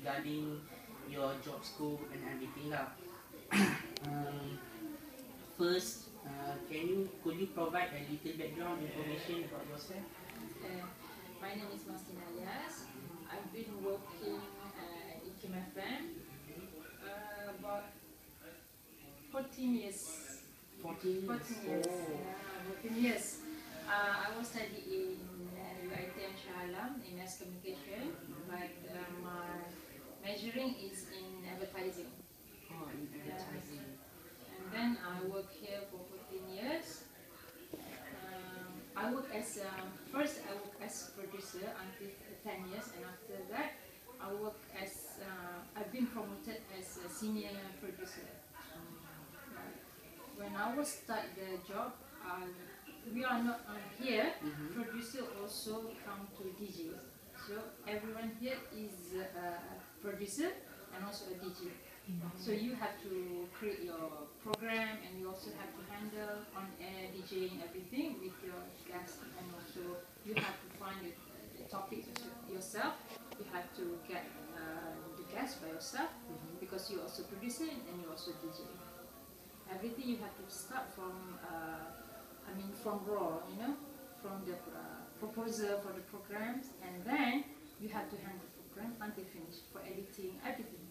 regarding your job scope and everything lah. First, could you provide a little background information about yourself? My name is Mastin Alias. I've been working at IKIM FM about 14 years. 14 years? 14 years. Oh. Yeah, 14 years. I was studying in UiTM Shah Alam in mass communication, but my majoring is in advertising. Oh, in advertising. And then I work here for 14 years. I work as first I work as producer until 10 years, and after that I work as I've been promoted as a senior producer. When I was start the job, we are not here. Producer also come to DJ. So everyone here is a producer and also a DJ. So you have to create your program, and you also have to handle on-air DJing everything with your guests, and also you have to find the topics yourself. You have to get the guests by yourself, because you also producer and you also DJ. Everything you have to start from, from raw, from the proposal for the programs, and then you have to handle the program until finish for editing, everything.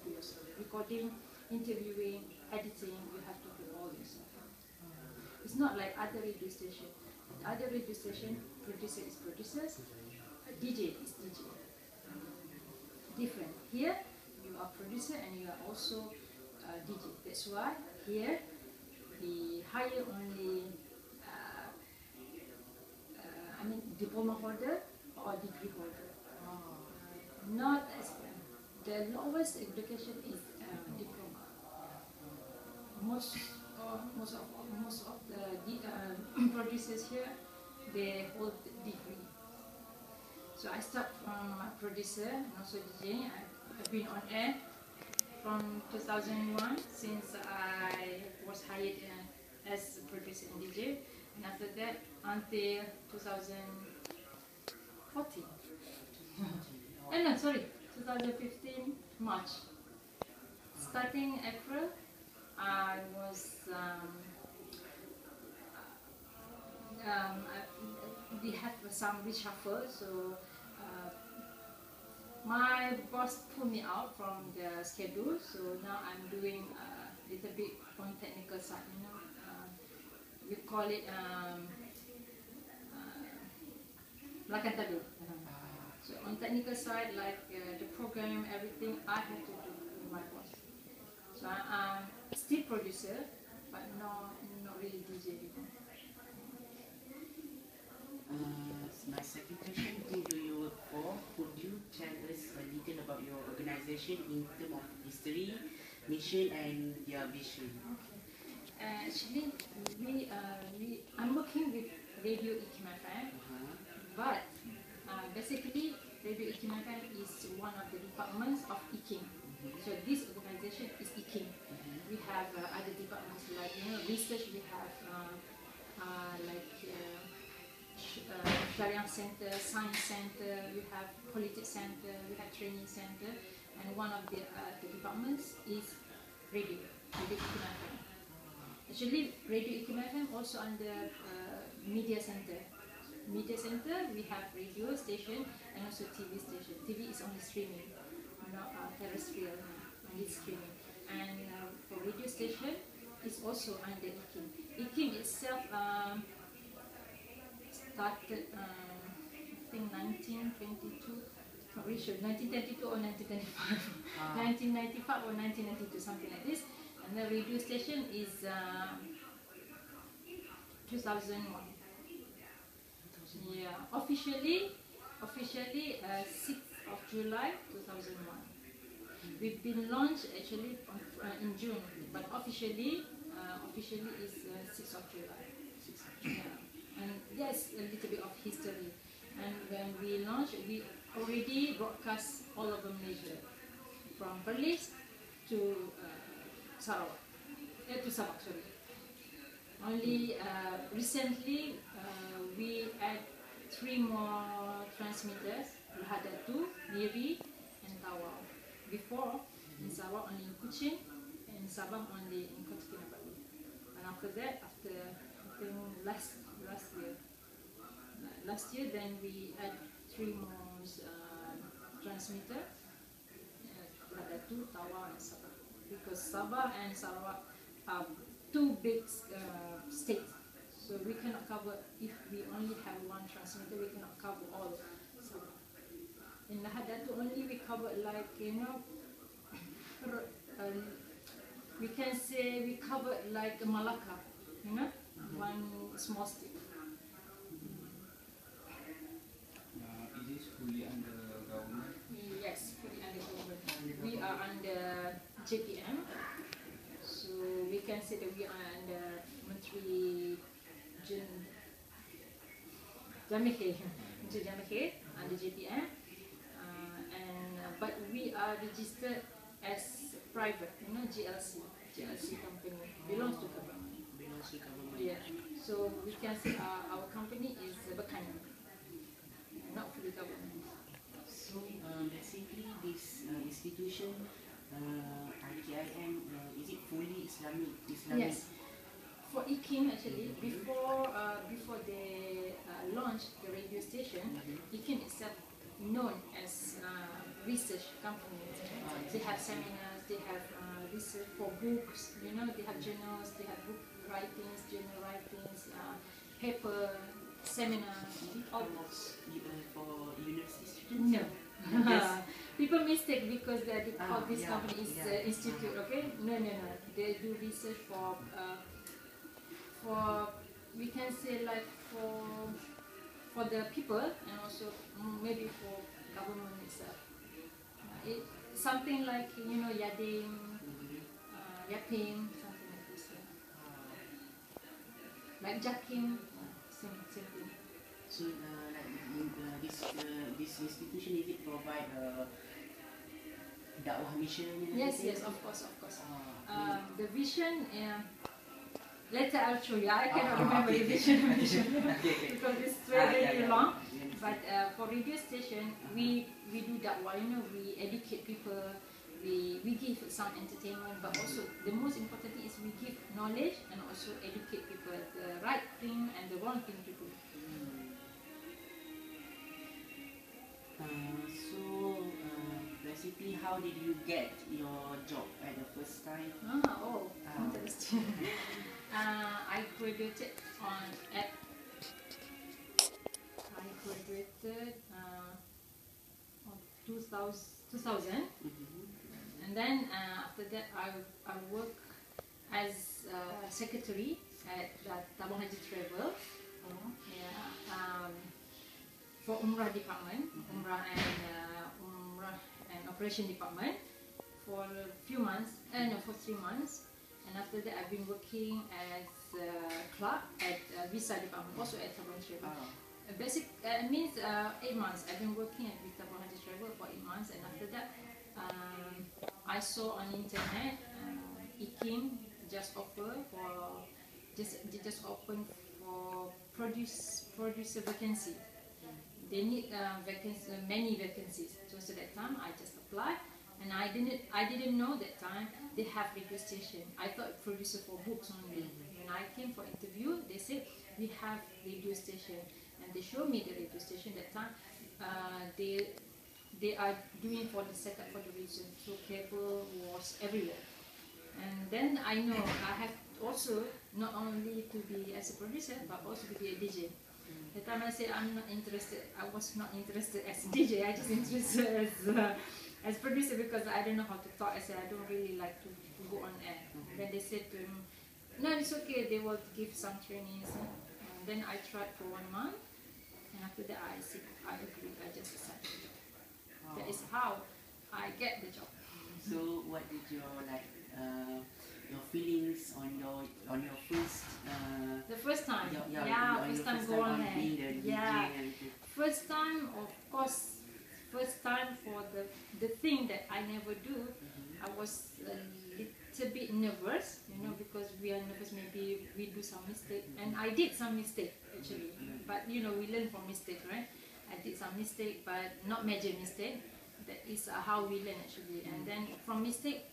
Do yourself. Recording, interviewing, editing, you have to do all yourself. It's not like other radio station. At other radio station, producer is producers, DJ is DJ. Different. Here, you are producer and you are also DJ. That's why here we hire only diploma holder or degree holder. Not as the lowest education is diploma. Most of the producers here, they hold degree. So I start from producer and also DJ. I've been on air from 2001, since I was hired as a producer and DJ, and after that until 2014. No, sorry. 2015 March. Starting April, I was we had some reshuffle, so my boss pulled me out from the schedule. So now I'm doing a little bit on technical side. We call it belakang tabir. So on technical side, like the program, everything, I have to do with my boss. So I'm still producer, but not really DJ anymore. My second question, who do you work for? Could you tell us a little about your organization in terms of history, mission, and your vision? Okay. Actually, I'm working with Radio IKIM FM, but basically, Radio IKIM FM is one of the departments of IKIM. So this organization is IKIM. We have other departments like research. We have Sharia Center, Science Center. We have Politics Center. We have Training Center. And one of the departments is Radio IKIM FM. Actually, Radio IKIM FM also under Media Center. Media Center, we have radio station and also TV station. TV is only streaming, not terrestrial, only streaming. And for radio station, it's also under IKIM. IKIM itself started, I think 1922, not really sure, 1922 or 1925, 1995 or 1992, something like this. And the radio station is 2001. Yeah, officially 6th of July 2001. We've been launched actually in June, but officially is 6th of July. Yeah. And there's a little bit of history. And when we launched, we already broadcast all over Malaysia, from Perlis to Sarawak, to Sabah, sorry. Only recently we add 3 more transmitters, Lahada 2, Niri, and Tawau. before in Sabah only in Kuching, and Sabah only in Kota Kinabalu. And after that, after I think last year, then we add 3 more transmitter, Ladatu, Tawau, and Sabah. Because Sabah and Sarawak are 2 big states. So we cannot cover, if we only have 1 transmitter, we cannot cover all Sabah. In Lahadatu only we cover like, we can say we cover like Malacca, one small state. It is fully under government? Yes, fully under government. We are under JPM, so we can say that we are under Menteri Jamikhe, under JPM, but we are registered as private, GLC company, belongs to government. Yeah, so we can say our company is Bakanyan, not fully government. So basically this institution, IKIM, is it fully Islamic? Yes. For IKIM actually, before they launched the radio station, IKIM itself known as research company. They have seminars, they have research for books, they have journals, they have book writings, journal writings, paper, seminars, all books. For university students? No. People mistake because they call this company is institute, okay? No. They do research for we can say like for the people, and also maybe for government itself. Something like Yadim, Yapim, something like this. Like Jakim, same thing. So this institution, is it provide dakwah mission? Yes, of course. The vision. Later I'll show you. I cannot remember the vision because it's very long. But for radio station, we do dakwah. We educate people. We give some entertainment, but also the most important thing is we give knowledge and also educate people the right thing and the wrong thing to do. So basically, how did you get your job at the first time? Interesting. I graduated on 2000. And then after that I work as secretary at the Tabung Haji Travel, for Umrah department, Umrah and operation department for a few months, for 3 months. And after that I've been working as clerk at visa department, also at Tabung Haji Travel. Basic means 8 months. I've been working at Tabung Haji Travel for 8 months, and after that I saw on internet IKIM just open for producer vacancy. They need many vacancies. So at that time I just applied, and I didn't know that time they have radio station. I thought producer for books only. When I came for interview, they said we have radio station, and they showed me the radio station. That time they are doing for the setup for the region, so cable was everywhere. And then I know I have also not only to be as a producer, but also to be a DJ. The time I said I'm not interested, I was not interested as a DJ. I just interested as producer because I don't know how to talk. I said I don't really like to go on air. Then they said to me, no, it's okay. They will give some trainings. And then I tried for 1 month, and after that I said I agree. I just accepted. That is how I get the job. So what did your feelings on your first the first time? First time go on being the DJ. First time, of course. First time for the thing that I never do. I was a little bit nervous, because we are nervous. Maybe we do some mistake, and I did some mistake actually. But we learn from mistake, right? I did some mistake, but not major mistake. That is how we learn actually. And then from mistake,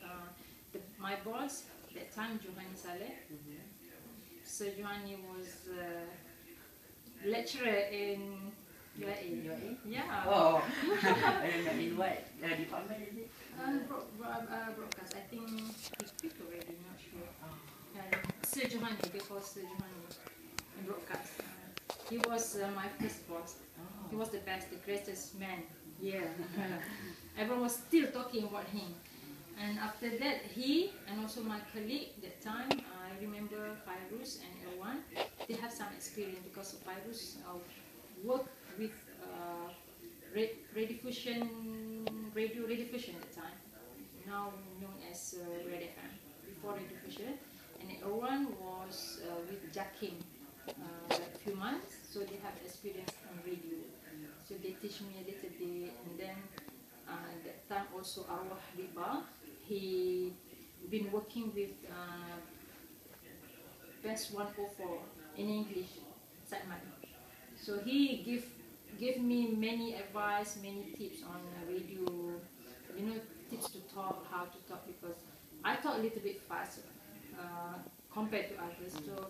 my boss that time, Johani Saleh. So Johani was lecturer in UAE. UAE? Yeah. Oh, I don't know in what department is it? Broadcast. I think he quit already. Not sure. And Sir Johani, before Sir Johani, in broadcast. He was my first boss. He was the best, the greatest man. Yeah. Everyone was still talking about him. And after that, he and also my colleague that time, I remember Fairuz and Erwan, they have some experience because Fairuz worked with radio diffusion at the time, now known as Red FM, before radio diffusion. And Erwan was with Jakim like few months, so they have experience on radio. So they teach me a little bit, and then that time also our Riba, he been working with Best 104 in English, Satman. So he give me many advice, many tips on radio, you know, tips to talk, how to talk, because I talk a little bit fast compared to others. So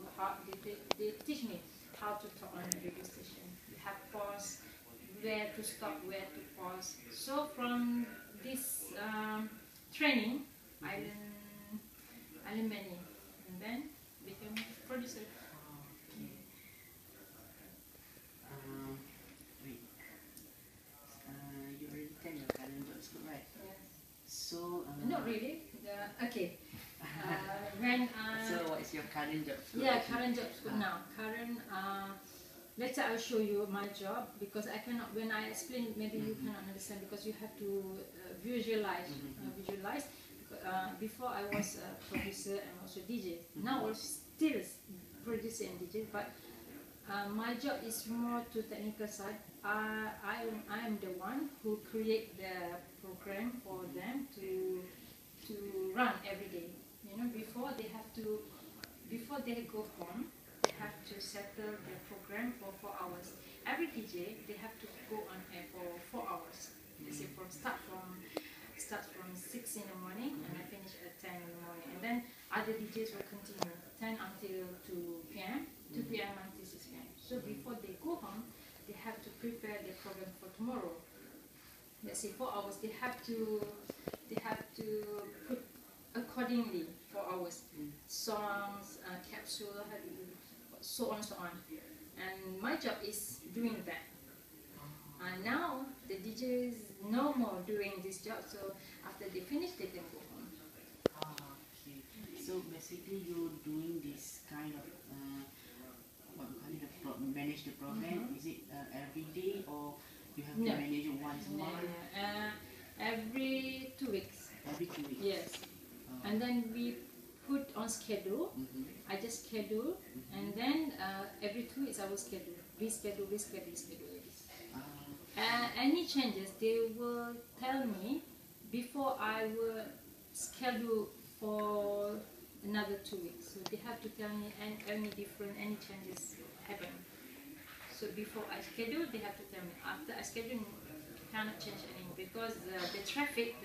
they teach me how to talk on the radio station. You have pause, where to stop, where to pause. So from this training, I learned many, and then became a producer. Okay. Wait. You already tell your current job scope, right? Yes. So. Not really. Okay. When So what is your current job scope? yeah, current job scope now. Current. Later I'll show you my job, because I cannot. When I explain, maybe you cannot understand, because you have to visualize. Visualize. Before I was a producer and also DJ. Now I'm still producer and DJ, but my job is more to technical side. I am the one who create the program for them to run every day. You know, before they go home, they have to settle their program for 4 hours. Every DJ, they have to go on air for 4 hours. They say start from 6 in the morning and I finish at 10 in the morning. And then other DJs will continue 10 until 2 p.m., 2 p.m. until 6 p.m. So before they go home, they have to prepare the program for tomorrow. Let's say 4 hours, they have to put accordingly 4 hours. Songs, capsule, so on, so on. And my job is doing that. And now the DJs no more doing this job, so after they finish, they can go home. Okay. So basically, you're doing this kind of manage the program. Is it every day, or you have to manage it once a month? Every 2 weeks. Every 2 weeks. Yes. And then we put on schedule. I just schedule, and then every 2 weeks I will schedule. Reschedule. Any changes, they will tell me before I will schedule for another 2 weeks. So they have to tell me any changes happen. So before I schedule, they have to tell me. After I schedule, cannot change anymore, because the traffic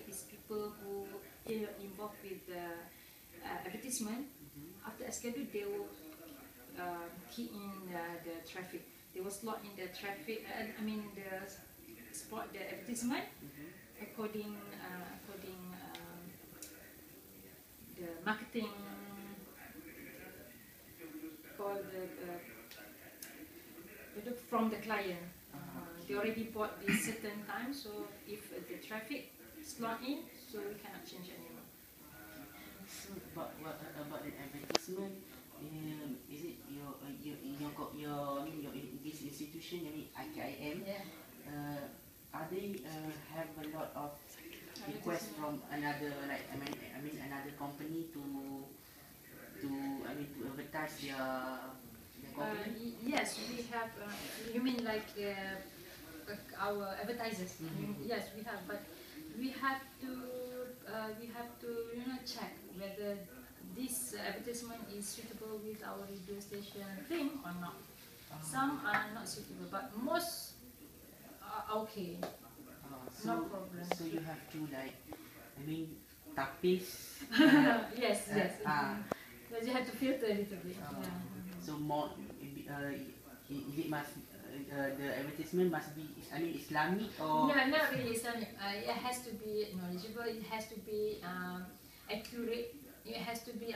is people who are involved with advertisement. After I schedule, they will key in the traffic. They will slot in the traffic. The spot the advertisement according the marketing called from the client. They already bought this certain time, so if the traffic slot in, so we cannot change anymore. So about the advertisement, is it your this institution, IKIM? Yeah. Are they have a lot of requests from another another company to advertise their company? Yes, we have. You mean like our advertisers? Yes, we have, but we have to check whether this advertisement is suitable with our radio station thing or not. Some are not suitable, but most are okay. No problem. So you have to like, I mean, tapis. Yes, yes. But you have to filter a little bit. So more, it must, the advertisement must be, I mean, Islamic or? No, not really Islamic. It has to be knowledgeable. It has to be accurate. It has to be,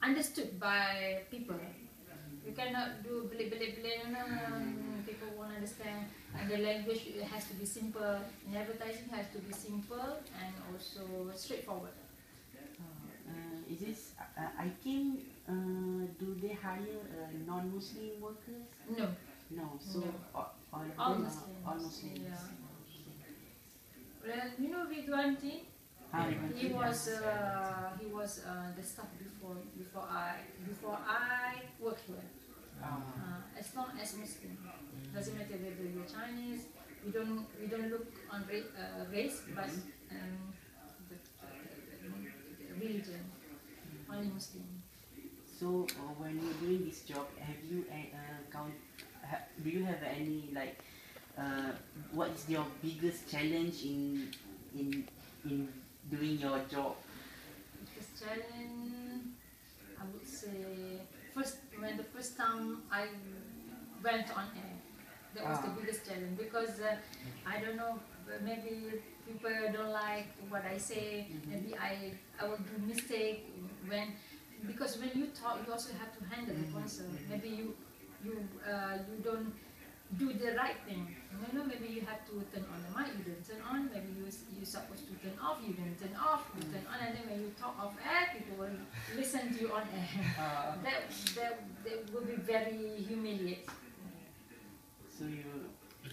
understood by people. You cannot do blik, people won't understand. And the language has to be simple. And advertising has to be simple and also straightforward. Is this, I think, do they hire non-Muslim workers? No. No, so No. all Muslims. all Muslims. Yeah. Well, you know Ridwanti? He was the staff before I worked here. As long as Muslim, doesn't matter whether you're Chinese. We don't look on race, but the religion. Only Muslim. So when you're doing this job, have you do you have any like what is your biggest challenge in doing your job? Biggest challenge, I would say, when the first time I went on air, that was the biggest challenge because I don't know, maybe people don't like what I say. Maybe I will do mistake because when you talk, you also have to handle the concert. Maybe you don't do the right thing. Maybe you have to turn on the mic, you don't turn on. Maybe you're supposed to turn off, you don't turn off. You turn on, and then when you talk off air, people will listen to you on air. That will be very humiliating. So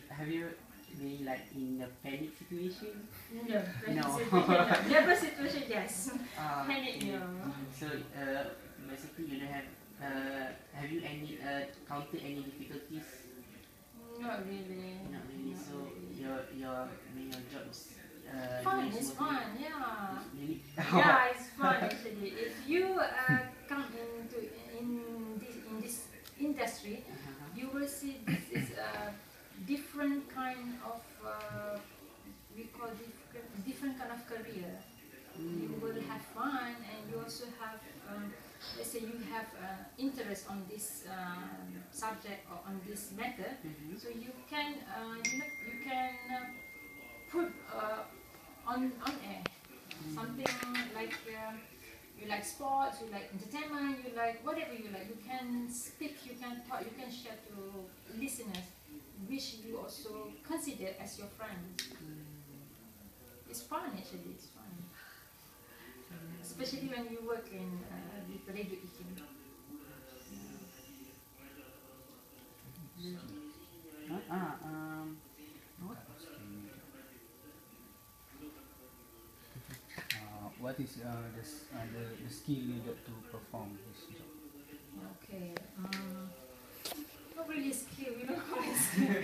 have you been like in a panic situation? No, No. situation, no. Never situation, yes. Panic, okay. no. So basically, you don't have you counted any difficulties? Not really. Not really. Not So really. your job is Fun, doing it's smoothly? fun, yeah. Really? Yeah, it's fun actually. If you come in this industry, you will see this is a different kind of we call different kind of career. You will have fun, and you also have let's say you have interest on this subject or on this matter, so you can put on air something like you like sports, you like entertainment, you like whatever you like. You can speak, you can talk, you can share to listeners, which you also consider as your friends. It's fun actually. It's fun, especially when you work in with Radio Ikim. What is the skill needed to perform this job? Okay. Not really skill, not really skill.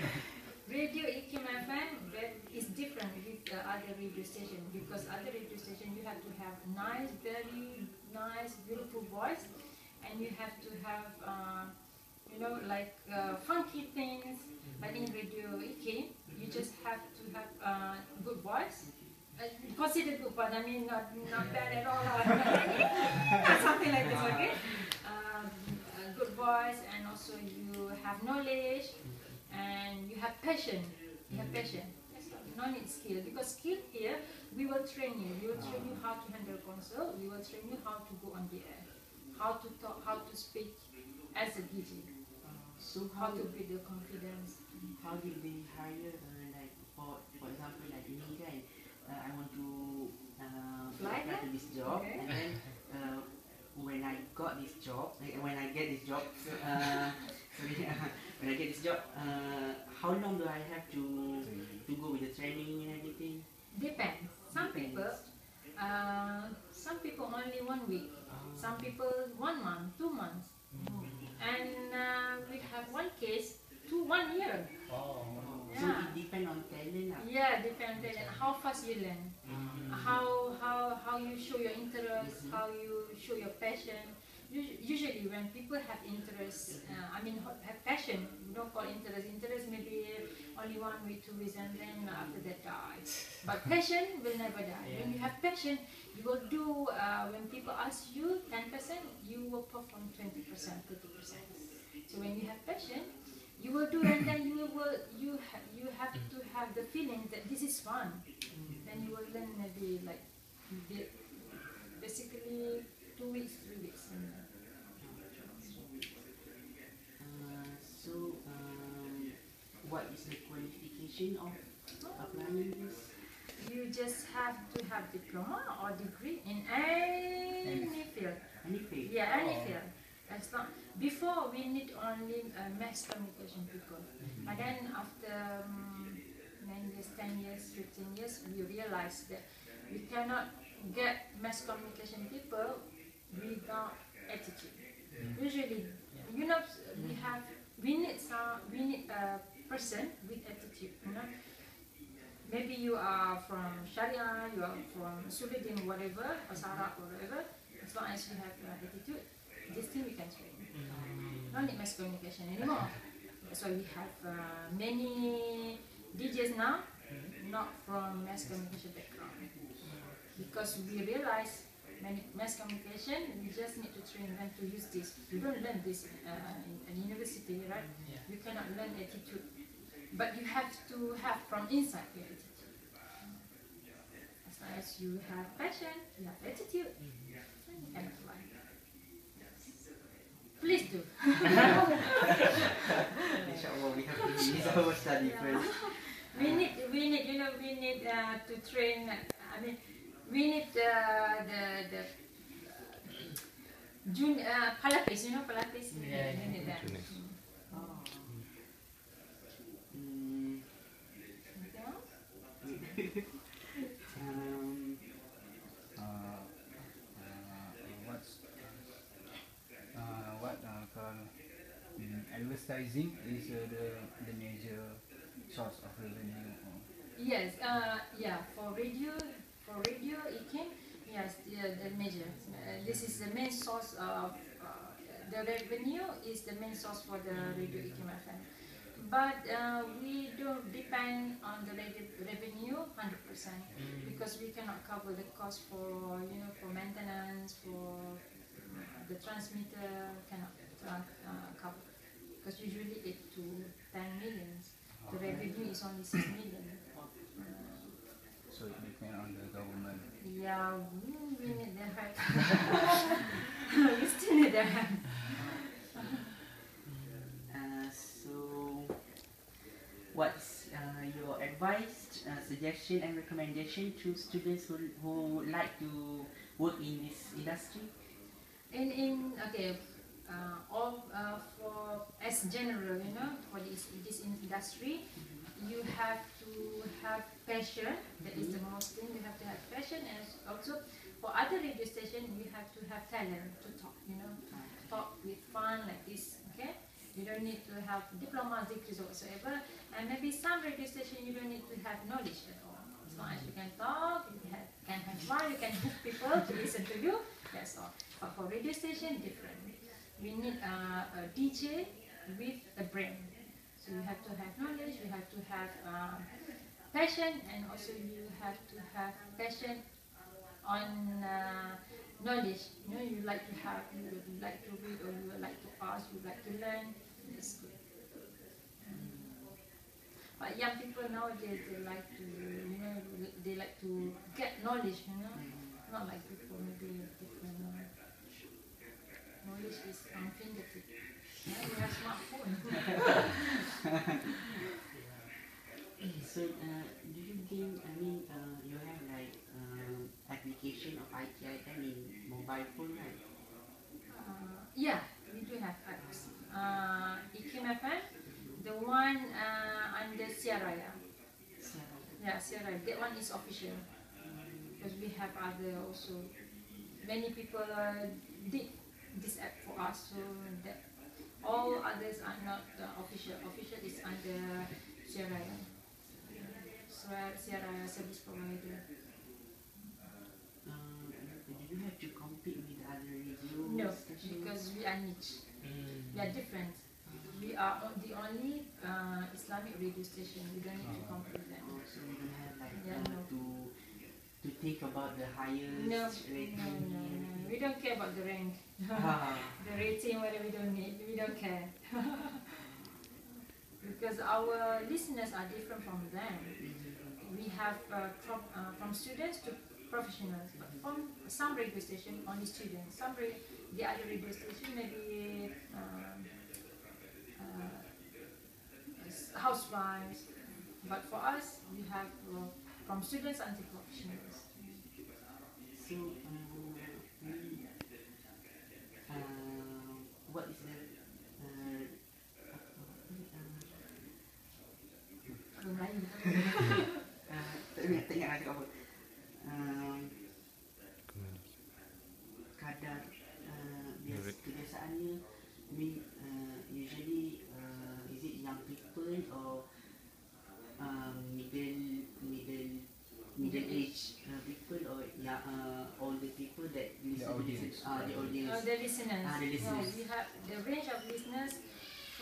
Radio Ikim FM that is different with the other radio station because other radio station you have to have nice, very nice, beautiful voice, and you have to have funky things. But in Radio Ikim, you just have to have good voice. Consider good, but I mean not bad at all. Something like this, okay? A good voice, and also you have knowledge, and you have passion. You have passion. That's not need skill, because skill here we will train you. We will train you how to handle console. We will train you how to go on the air, how to talk, how to speak as a DJ. So How to build the confidence. how did they hire like for example like me kan, I want to Fly, apply to this job, okay. and then when I got this job, when I get this job, when I get this job, how long do I have to go with the training and everything? Depends. Some people only 1 week. Some people 1 month, 2 months, and we have one case to 1 year. So it depends on talent. Yeah, dependent on how fast you learn, how you show your interest, how you show your passion. Usually, when people have interest, have passion We don't call interest. Interest maybe only 1 week, 2 weeks, and then after that die. But passion will never die. When you have passion, you will do. When people ask you 10%, you will perform 20%, 30%. So when you have passion, you will do, and then you have to have the feeling that this is fun. Then you will learn maybe like basically 2 weeks, 3 weeks. What is the qualification of applying this? You just have to have diploma or degree in any field. Any field? Yeah, any field. That's not. Before we need only mass communication people, but then after 9 years, 10 years, 15 years, we realized that we cannot get mass communication people without attitude. Usually, you know, we need a person with attitude. You know, maybe you are from Sharia, you are from Suludin, whatever, or Sarak, or whatever. As long as you have attitude, this thing we can train. No need mass communication anymore. That's why we have many DJs now, not from mass communication background. Because we realize mass communication, we just need to train them to use this. You don't learn this in university, right? You cannot learn attitude. But you have to have from inside your attitude. As long as you have passion, you have attitude, then you can apply. Please do. Inshallah, we have to finish our study first. We need to train. I mean, we need the Pilates. You know Pilates. We need that. Anything else? Advertising is the major source of revenue. Yes. Yeah. For radio, it came. Yes. The major. This is the main source of the revenue. Is the main source for the radio IKIM FM. But we don't depend on the revenue 100% because we cannot cover the cost for for maintenance, for the transmitter cannot cover because usually 8 to 10 millions. The revenue is only 6 million. So it depends on the government. Yeah, we need their help. We still need their help. What's your advice, suggestion and recommendation to students who like to work in this industry? For as general, for this industry, you have to have passion. That is the most thing. You have to have passion, and also for other radio station, you have to have talent to talk. Talk with fun like this. Okay. You don't need to have diplomas, degrees, or whatsoever. And maybe some radio station you don't need to have knowledge at all. As long as you can talk, you can have fun, you can hook people to listen to you. That's all. But for radio station, different. We need a DJ with a brain. So you have to have knowledge, you have to have passion, and also you have to have passion on knowledge. You like to read, or you like to ask, you like to learn. It's good. But young people nowadays, they like to get knowledge. Not like before. Maybe different knowledge is on fingertip. We have smartphone. So, do you think? You have like application of ITIM in mobile phone, right? Yeah, we do have apps. IKIM FM, the one under Siaraya. Yeah, Siaraya. That one is official. Because we have other also. Many people did this app for us, so that all others are not official. Official is under Siaraya. Siaraya service provider. Do you have to compete with other radio No, stations? because we are niche. We are different. We are the only Islamic radio station. We don't need to compete them. Oh, so we don't have like Yeah, no. to think about the highest No, rating. no. We don't care about the rank, Ah. the rating, whatever we don't need. We don't care. Because our listeners are different from them. We have from students to professionals, but from some radio station only students. The other radio station maybe housewives. But for us, we have from students until professionals. So, what is the tengah nak cakap apa? Kadar kebiasaannya, I mean, usually is it young people or middle age people or older people that listen to this? The audience. The listeners. The listeners. We have the range of listeners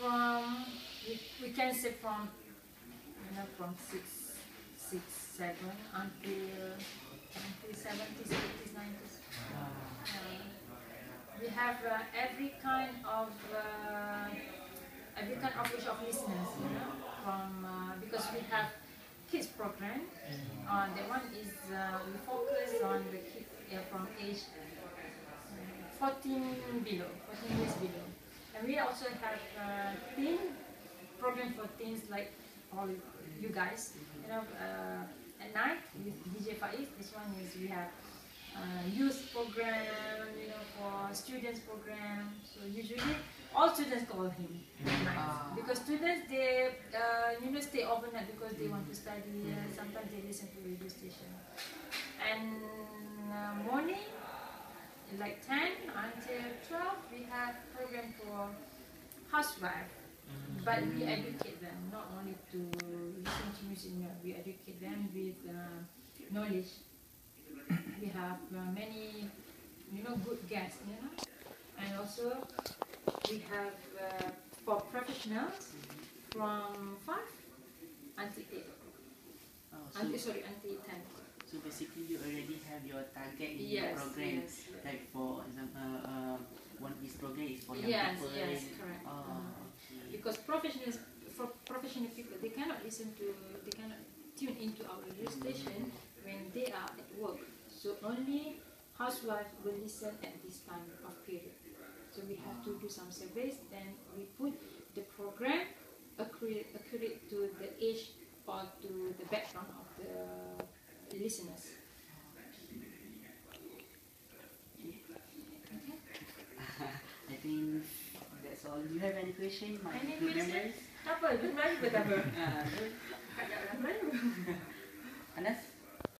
from we can say from from 6, 7 until 70s, 80s, 90s. We have every kind of age of listeners, from because we have kids program. That one is we focus on the kids from age 14 years below, and we also have teen program for teens like all you guys, at night with DJ Faiz. This one is we have youth program, for students program. So usually all students call him at night because students they stay overnight because they want to study. Sometimes they listen to radio station. And morning like 10 until 12 we have program for housewife. But we educate them not only to listen to music. No, we educate them with knowledge. We have many, good guests, and also we have for professionals from 5 until 8. Until 10. So basically, you already have your target in Yes, your program. yes. Like for example, one of this program is for young Yes, people. yes, correct. Because professional people, they cannot tune into our radio station when they are at work. So only housewives will listen at this time of period. So we have to do some surveys, then we put the program accurate to the age or to the background of the listeners. Okay. I think that's all. Do you have any question? Any Good question? memories? Apa? Itu Melayu ke tak apa? Anas?